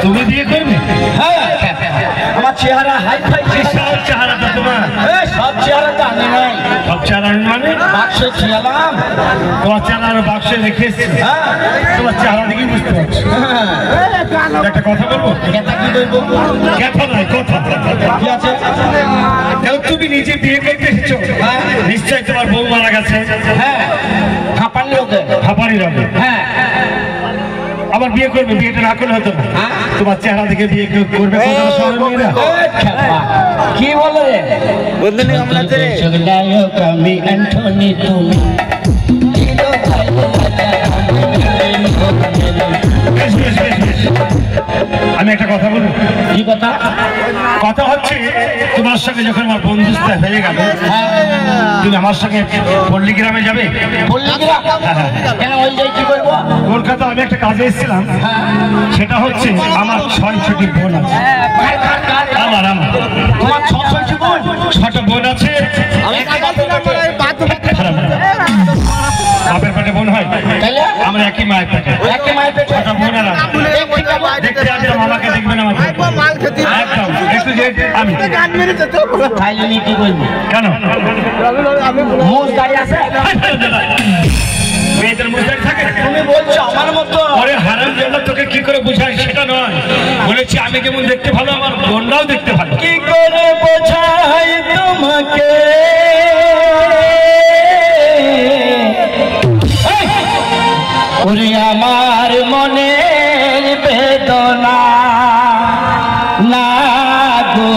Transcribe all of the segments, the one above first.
তুমি বিয়ে করবে? হ্যাঁ আমার চেহারা হাই ফাই সব চেহারাটা তোমার? সব চেহারাটা আমি নাই। সব চেহারা মানে বাক্সে ছিলাম, তোমার চেহারা বাক্সে রেখেছি। তোমার চেহারা দেখি বুঝতে পারছি। একটা কথা বলবো? কথা নয়, কথা কি আছে? তুমি নিজে বিয়ে করতে এসেছো, নিশ্চয়ই তোমার বউ মারা গেছে। হ্যাঁ হাঁপানি রোগে। হাঁপানি রোগে? হ্যাঁ। আবার বিয়ে করবে? বিয়েটা না করলে হতো না? তোমার চেহারা দেখে বিয়ে করবে কি বলে? বললেন আমি অ্যান্টনি, তুমি আমি একটা কথা বলবো। কি কথা? কথা হচ্ছে তোমার সঙ্গে যখন আমার বন্ধুত্ব হয়ে গেল, তুমি আমার সঙ্গে পল্লী গ্রামে যাবে? কলকাতা আমি একটা কাজে এসেছিলাম, সেটা হচ্ছে আমার 6টি বোন আছে। আমার তোমার 6টি বোন? 6টা বোন আছে। বাপের পেটে বোন হয়, আমরা একই মায়ের পেটে। 6টা বোন আর দেখতে আসলে মামাকে দেখবে না? একদম একটু যে আমি কেন মেয়েদের মুখদারি থাকে? তুমি বলছো আমার মতো? আরে হারাম জান্নাত তোকে কি করে বোঝায় সেটা নয়, বলেছি আমি কেমন দেখতে ভালো, আমার বোনরাও দেখতে ভালো। কি করে বোঝাই তোমাকে ওরে আমার মনের বেদনা না গো,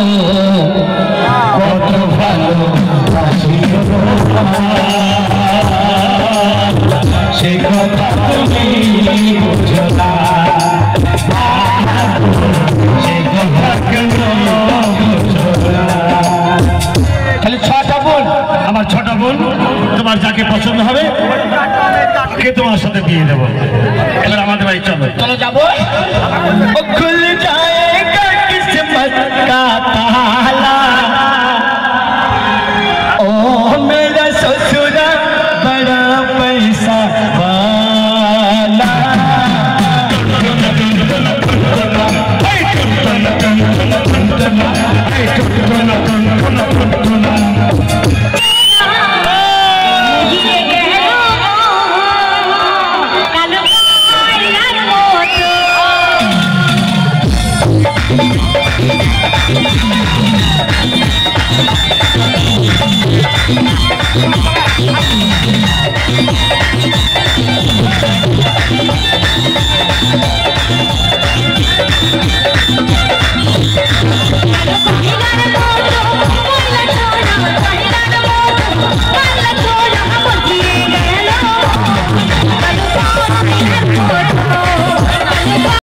কত ভালো সে কথা তুমি বুঝো না, সে কথা কেন বুঝো না। খালি 6টা বোন? আমার 6টা বোন। তোমার যাকে পছন্দ হবে কে তোমার সাথে বিয়ে দেবো। এবার আমাদের বাড়ি চলো। চলো যাবো।